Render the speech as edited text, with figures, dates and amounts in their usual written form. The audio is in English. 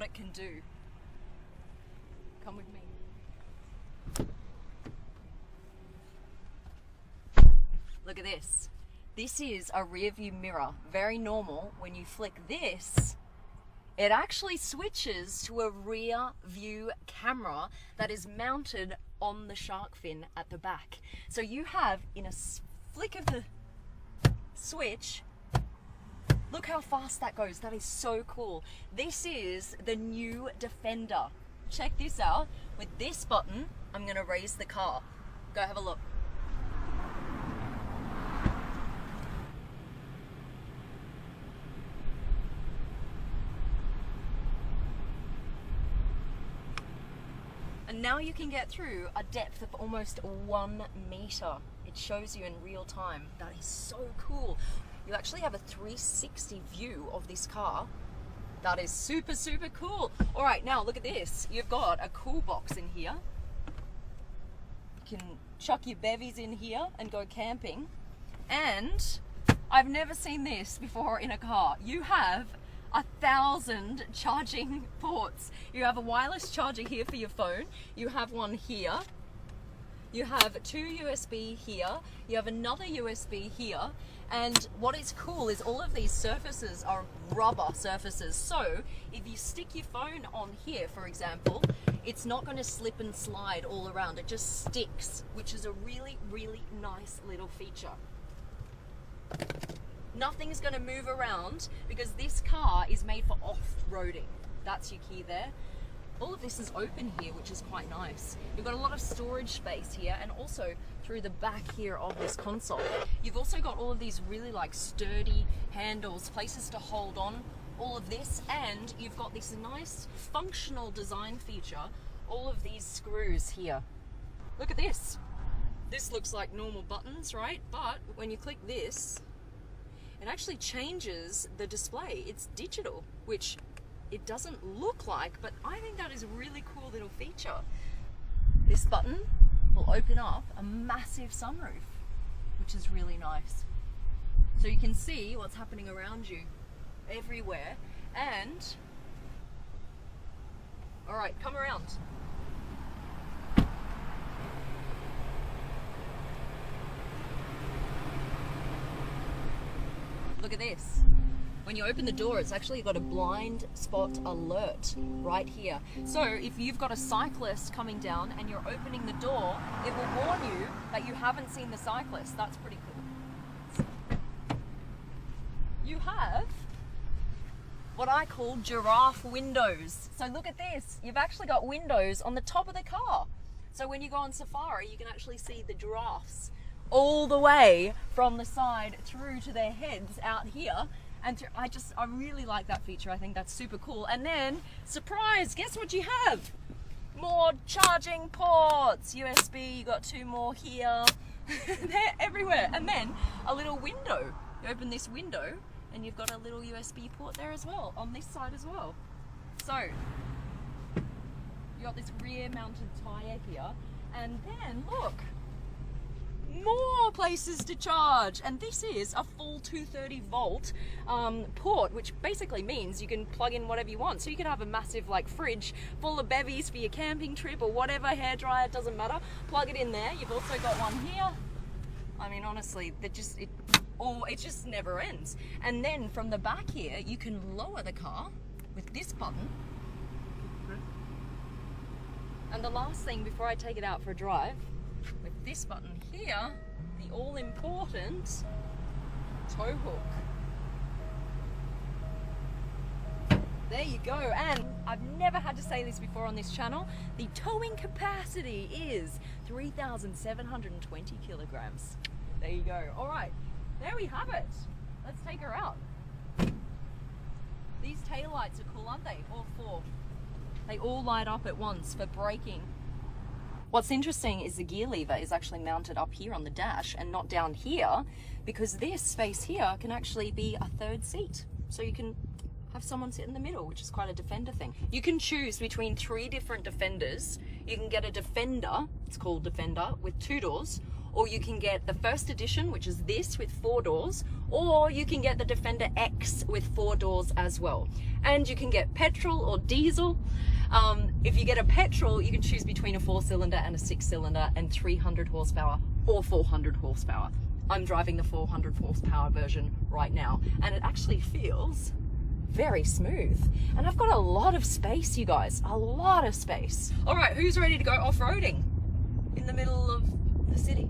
what it can do. Come with me. Look at this. This is a rear view mirror. Very normal. When you flick this, it actually switches to a rear view camera that is mounted on the shark fin at the back. So you have, in a flick of the switch, look how fast that goes. That is so cool. This is the new Defender. Check this out. With this button, I'm gonna raise the car. Go have a look. And now you can get through a depth of almost 1 meter. It shows you in real time. That is so cool. You actually have a 360 view of this car. That is super, super cool. All right, now look at this. You've got a cool box in here. You can chuck your bevies in here and go camping. And I've never seen this before in a car. You have 1,000 charging ports. You have a wireless charger here for your phone. You have one here. You have 2 USB here. You have another USB here. And what is cool is all of these surfaces are rubber surfaces. So if you stick your phone on here, for example, it's not going to slip and slide all around. It just sticks, which is a really, really nice little feature. Nothing's going to move around because this car is made for off-roading. That's your key there. All of this is open here, which is quite nice. You've got a lot of storage space here, and also through the back here of this console, you've also got all of these really like sturdy handles, places to hold on, all of this, and you've got this nice functional design feature, all of these screws here. Look at this. This looks like normal buttons, right? But when you click this, it actually changes the display. It's digital, which it doesn't look like, but I think that is a really cool little feature. This button will open up a massive sunroof, which is really nice. So you can see what's happening around you everywhere. And, all right, come around. Look at this. When you open the door, it's actually got a blind spot alert right here. So if you've got a cyclist coming down and you're opening the door, it will warn you that you haven't seen the cyclist. That's pretty cool. You have what I call giraffe windows. So look at this. You've actually got windows on the top of the car. So when you go on safari, you can actually see the giraffes all the way from the side through to their heads out here. And I really like that feature. I think that's super cool. And then, surprise, guess what you have? More charging ports, USB, you got 2 more here. They're everywhere. And then a little window. You open this window and you've got a little USB port there as well, on this side as well. So, you got this rear mounted tyre here. And then, look, more places to charge, and this is a full 230 volt port, which basically means you can plug in whatever you want. So you can have a massive like fridge full of bevies for your camping trip or whatever, hairdryer, it doesn't matter, plug it in there. You've also got one here. I mean, honestly, it just never ends. And then from the back here, you can lower the car with this button. And the last thing before I take it out for a drive, with this button here, the all-important tow hook. There you go. And I've never had to say this before on this channel, the towing capacity is 3,720 kilograms. There you go. All right, there we have it. Let's take her out. These taillights are cool, aren't they? All 4. They all light up at once for braking. What's interesting is the gear lever is actually mounted up here on the dash and not down here, because this space here can actually be a 3rd seat. So you can have someone sit in the middle, which is quite a Defender thing. You can choose between 3 different Defenders. You can get a Defender, it's called Defender, with 2 doors, or you can get the first edition, which is this with 4 doors, or you can get the Defender X with 4 doors as well. And you can get petrol or diesel. If you get a petrol, you can choose between a 4-cylinder and a 6-cylinder and 300 horsepower or 400 horsepower. I'm driving the 400 horsepower version right now, and it actually feels very smooth. And I've got a lot of space, you guys, a lot of space. All right, who's ready to go off-roading in the middle of the city?